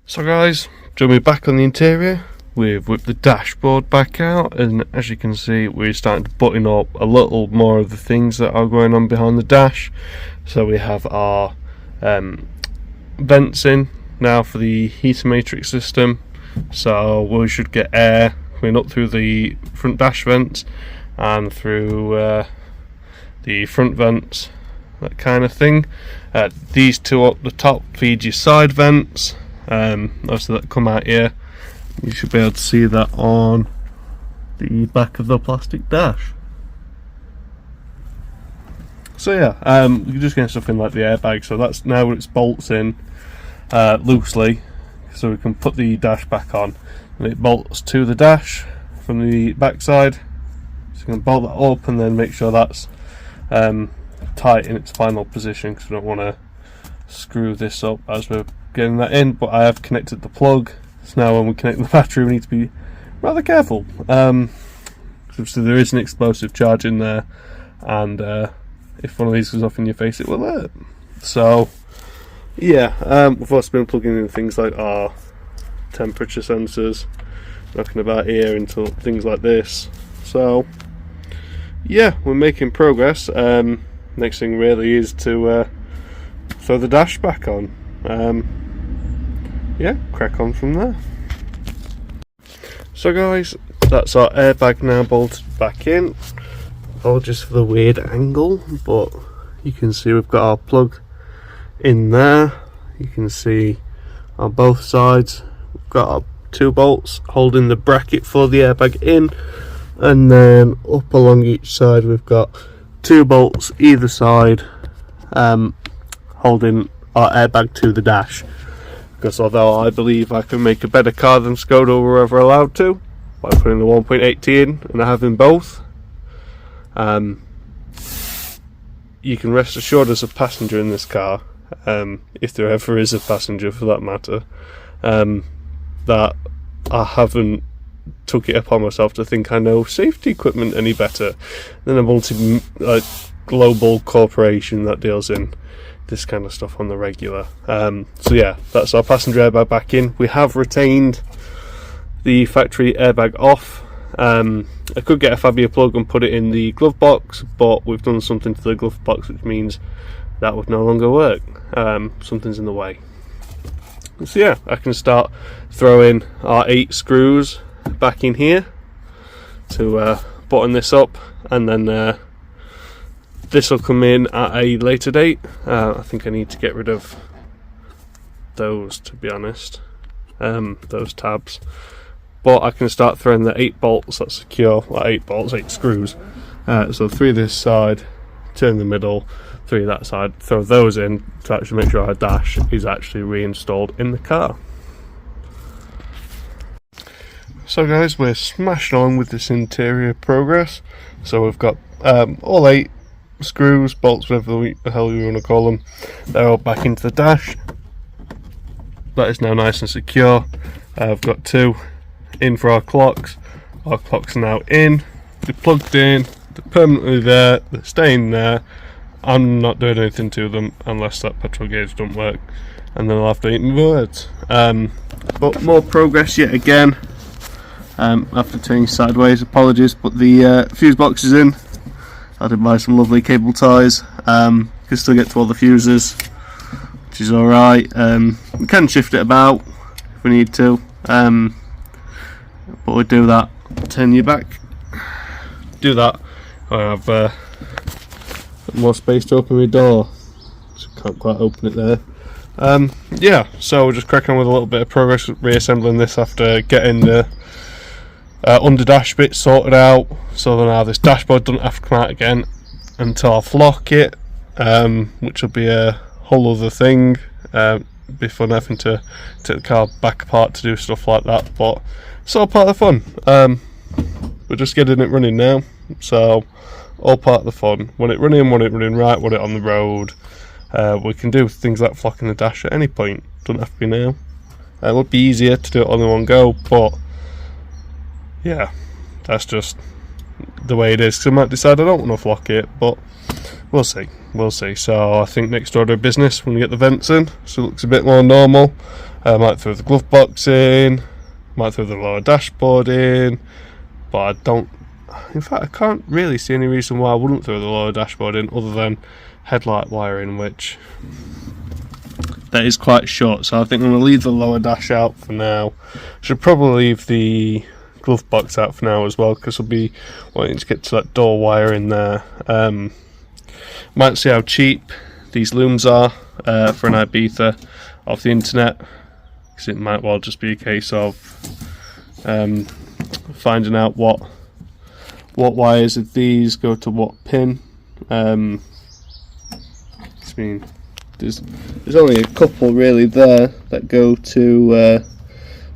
So guys, join me back on the interior. We've whipped the dashboard back out, and as you can see, we're starting to button up a little more of the things that are going on behind the dash. So we have our vents in now for the heater matrix system, so we should get air coming up through the front dash vents and through the front vents, that kind of thing. These two up the top feed your side vents, obviously that come out here. You should be able to see that on the back of the plastic dash. So yeah, you just get stuff in like the airbag, so that's now its bolts in loosely, so we can put the dash back on, and it bolts to the dash from the back side, so you can bolt that up and then make sure that's tight in its final position, because we don't want to screw this up as we're getting that in. But I have connected the plug, so now when we connect the battery we need to be rather careful, obviously there is an explosive charge in there, and if one of these goes off in your face it will hurt. So yeah, we've also been plugging in things like our temperature sensors, knocking about here into things like this. So yeah, we're making progress. Next thing really is to throw the dash back on. Yeah, crack on from there. So guys, that's our airbag now bolted back in. Apologies for the weird angle, but you can see we've got our plug in there. You can see on both sides we've got our two bolts holding the bracket for the airbag in, and then up along each side we've got two bolts either side holding our airbag to the dash. Because although I believe I can make a better car than Skoda were ever allowed to by putting the 1.8T in and having both, you can rest assured as a passenger in this car, if there ever is a passenger for that matter, that I haven't took it upon myself to think I know safety equipment any better than a global corporation that deals in this kind of stuff on the regular. So yeah, that's our passenger airbag back in. We have retained the factory airbag off. I could get a Fabia plug and put it in the glove box, but we've done something to the glove box which means that would no longer work. Something's in the way. So yeah, I can start throwing our 8 screws back in here to button this up, and then this will come in at a later date. I think I need to get rid of those, to be honest, those tabs. But I can start throwing the 8 bolts that secure, like 8 bolts, 8 screws. So 3 this side, 2 in the middle, 3 that side. Throw those in to actually make sure our dash is actually reinstalled in the car. So guys, we're smashing on with this interior progress. So we've got all 8 screws, bolts, whatever the hell you want to call them. They're all back into the dash. That is now nice and secure. I've got 2 in for our clocks. Our clocks are now in. They're plugged in. They're permanently there. They're staying there. I'm not doing anything to them unless that petrol gauge don't work, and then I'll have to eat my words. But more progress yet again. After turning sideways, apologies, but the fuse box is in. I did buy some lovely cable ties. Can still get to all the fuses, which is alright. We can shift it about if we need to, but we'll do that. Turn you back. Do that. I have more space to open my door. Just can't quite open it there. Yeah, so we'll just crack on with a little bit of progress reassembling this after getting the under dash bit sorted out, so that now this dashboard doesn't have to come out again until I flock it, which will be a whole other thing. Be fun having to take the car back apart to do stuff like that, but it's all part of the fun. We're just getting it running now, so all part of the fun. Want it running right, want it on the road. We can do things like flocking the dash at any point, doesn't have to be now. It would be easier to do it all in one go, but yeah, that's just the way it is. So I might decide I don't want to flock it, but we'll see. So I think next order of business when we get the vents in, so it looks a bit more normal, I might throw the glove box in, might throw the lower dashboard in, but I don't. In fact, I can't really see any reason why I wouldn't throw the lower dashboard in, other than headlight wiring, which that is quite short. So I think I'm going to leave the lower dash out for now. Should probably leave the glove box out for now as well, because I'll be wanting to get to that door wire in there. Might see how cheap these looms are for an Ibiza off the internet, because it might well just be a case of finding out what wires of these go to what pin. I mean, there's only a couple really there that go to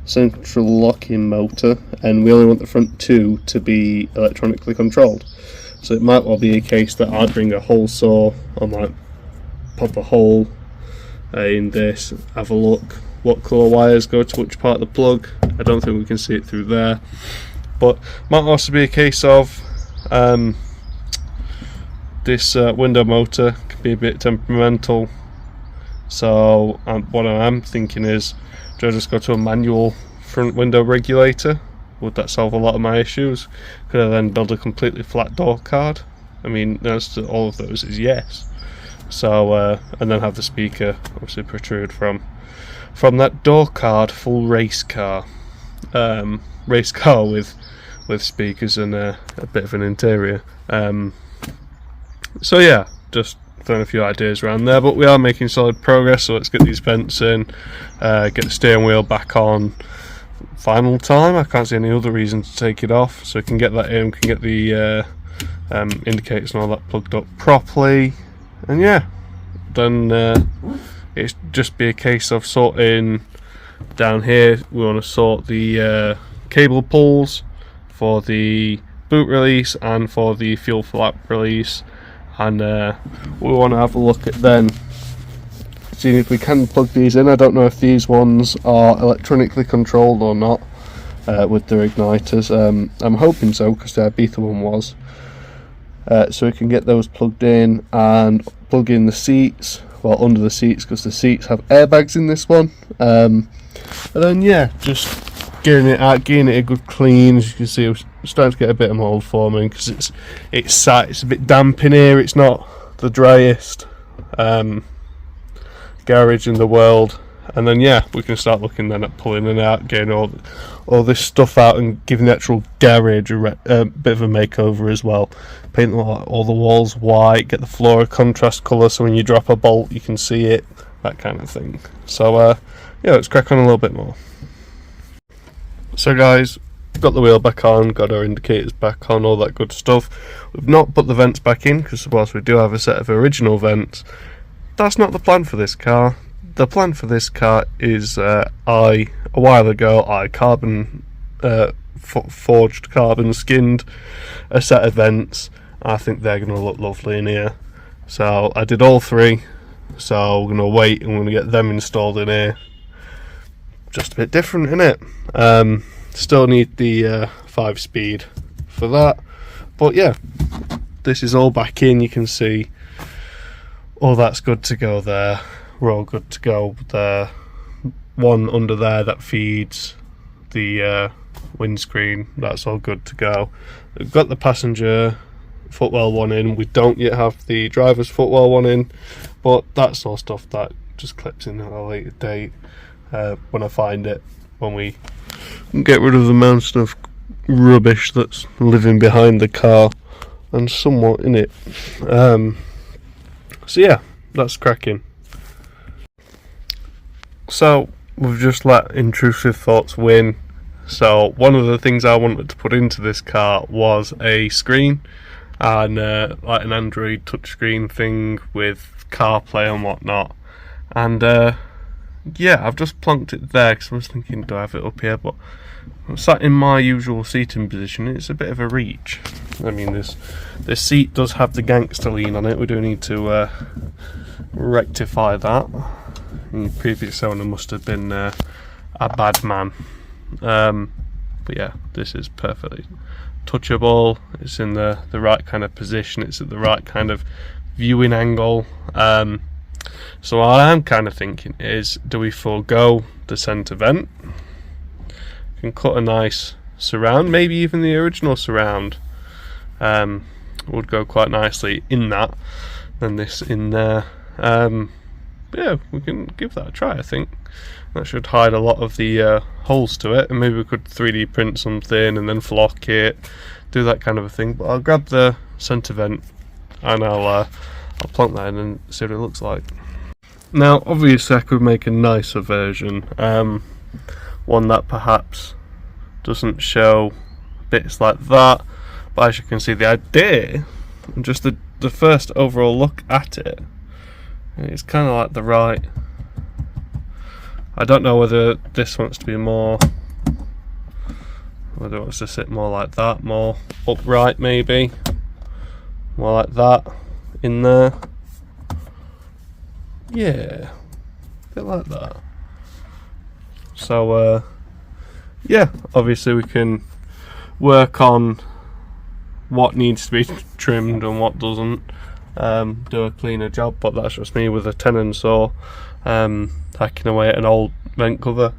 central locking motor, and we only want the front two to be electronically controlled. So it might well be a case that I'd bring a hole saw, I might pop a hole in this, have a look what colour wires go to which part of the plug. I don't think we can see it through there, but might also be a case of this window motor can be a bit temperamental. So what I am thinking is, do I just go to a manual front window regulator? Would that solve a lot of my issues? Could I then build a completely flat door card? I mean, the answer to all of those is yes. So and then have the speaker obviously protrude from that door card. Full race car with speakers and a bit of an interior. So yeah, just throwing a few ideas around there, but we are making solid progress. So let's get these vents in, get the steering wheel back on. Final time. I can't see any other reason to take it off, so we can get that in, we can get the indicators and all that plugged up properly, and yeah, then it's just be a case of sorting down here. We want to sort the cable pulls for the boot release and for the fuel flap release, and we want to have a look at then seeing if we can plug these in. I don't know if these ones are electronically controlled or not with their igniters. I'm hoping so, because the Ibiza one was. So we can get those plugged in and plug in the seats, well, under the seats, because the seats have airbags in this one. And then yeah, just getting it out, getting it a good clean. As you can see, it's starting to get a bit of mould forming, because it's a bit damp in here. It's not the driest garage in the world. And then yeah, we can start looking then at pulling it out, getting all this stuff out, and giving the actual garage a bit of a makeover as well. Paint all the walls white, get the floor a contrast colour, so when you drop a bolt you can see it, that kind of thing. So yeah, let's crack on a little bit more. So guys, got the wheel back on, got our indicators back on, all that good stuff. We've not put the vents back in, because whilst we do have a set of original vents, that's not the plan for this car. The plan for this car is a while ago I forged carbon skinned a set of vents. I think they're going to look lovely in here, so I did all three. So we're going to wait and we're going to get them installed in here. Just a bit different, innit? Still need the 5-speed for that, but yeah, this is all back in. You can see all that's good to go there. We're all good to go. The one under there that feeds the windscreen, that's all good to go. We've got the passenger footwell one in. We don't yet have the driver's footwell one in, but that's all stuff that just clips in at a later date when I find it, when we get rid of the mountain of rubbish that's living behind the car and somewhat in it. So yeah, that's cracking. So we've just let intrusive thoughts win. So one of the things I wanted to put into this car was a screen, and like an Android touchscreen thing with CarPlay and whatnot. And yeah, I've just plonked it there because I was thinking, do I have it up here? But I'm sat in my usual seating position. It's a bit of a reach. I mean, this seat does have the gangster lean on it. We do need to rectify that. The previous owner must have been a bad man. But yeah, this is perfectly touchable. It's in the right kind of position. It's at the right kind of viewing angle. So what I'm kind of thinking is, do we forego the centre vent? You can cut a nice surround, maybe even the original surround would go quite nicely in that, and this in there. Yeah, we can give that a try. I think that should hide a lot of the holes to it, and maybe we could 3D print something and then flock it, do that kind of a thing. But I'll grab the centre vent and I'll plonk that in and see what it looks like. Now obviously I could make a nicer version, one that perhaps doesn't show bits like that, but as you can see, the idea and just the first overall look at it, it's kind of like the right. I don't know whether this wants to be more, whether it wants to sit more like that, more upright maybe, more like that in there. Yeah, a bit like that. So yeah, obviously we can work on what needs to be trimmed and what doesn't, do a cleaner job, but that's just me with a tenon saw hacking away at an old vent cover.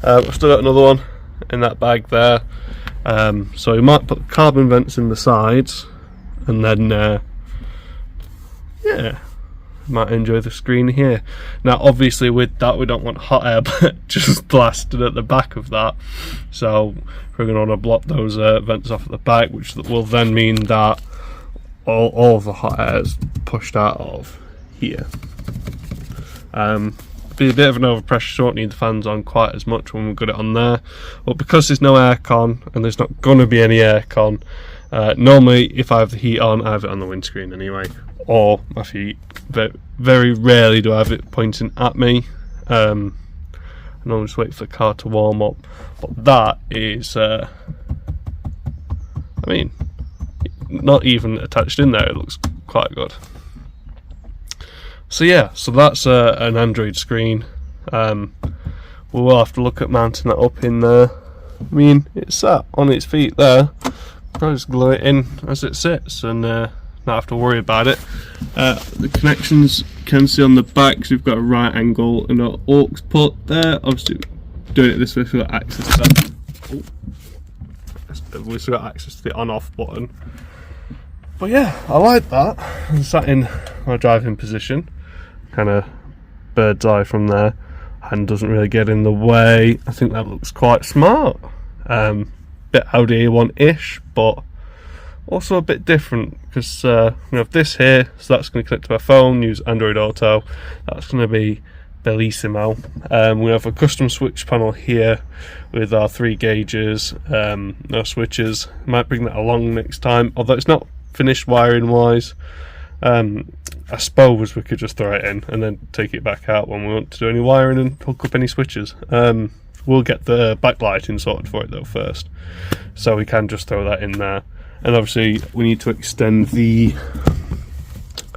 I've still got another one in that bag there, so we might put carbon vents in the sides, and then yeah, might enjoy the screen here. Now obviously with that we don't want hot air just blasted at the back of that, so we're going to want to block those vents off at the back, which will then mean that all of the hot air is pushed out of here. Be a bit of an overpressure, so won't need the fans on quite as much when we've got it on there, but because there's no aircon and there's not going to be any aircon, normally if I have the heat on, I have it on the windscreen anyway, or my feet. Very rarely do I have it pointing at me. I normally just wait for the car to warm up, but that is I mean, not even attached in there, it looks quite good. So yeah, so that's an Android screen. We will have to look at mounting that up in there. I mean, it's sat on its feet there, probably just glue it in as it sits and not have to worry about it. The connections you can see on the back, so we've got a right angle and an aux port there. Obviously doing it this way, we've got access to that. We've still got access to the on-off button. But yeah, I like that. I'm sat in my driving position, kind of bird's eye from there, and doesn't really get in the way. I think that looks quite smart. Bit Audi A1-ish, but also a bit different, because we have this here, so that's going to connect to my phone, use Android Auto. That's going to be bellissimo. We have a custom switch panel here with our 3 gauges, no switches. Might bring that along next time, although it's not finished wiring wise. I suppose we could just throw it in and then take it back out when we want to do any wiring and hook up any switches. We'll get the backlighting sorted for it though first, so we can just throw that in there. And obviously we need to extend the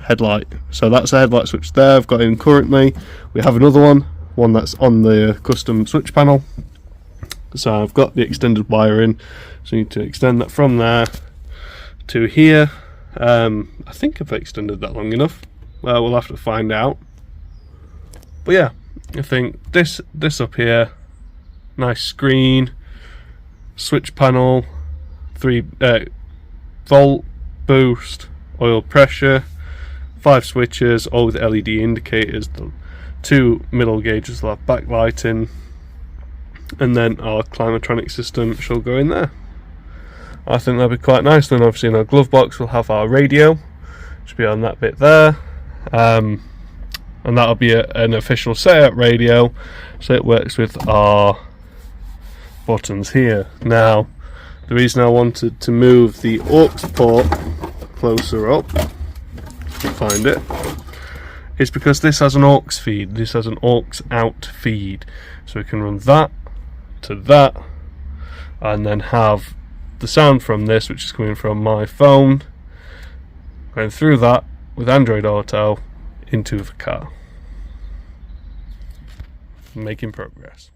headlight, so that's a headlight switch there I've got in currently. We have another one that's on the custom switch panel, so I've got the extended wire in, so I need to extend that from there to here. I think I've extended that long enough. Well, we'll have to find out. But yeah, I think this up here, nice screen, switch panel, 3 volt, boost, oil pressure, 5 switches, all with LED indicators. The 2 middle gauges will have backlighting, and then our climatronic system shall go in there. I think that'd be quite nice. Then obviously in our glove box we'll have our radio, should be on that bit there, and that'll be an official setup radio, so it works with our buttons here. Now the reason I wanted to move the aux port closer up, find it, is because this has an aux feed, this has an aux out feed, so we can run that to that and then have the sound from this, which is coming from my phone, going through that with Android Auto into the car. Making progress.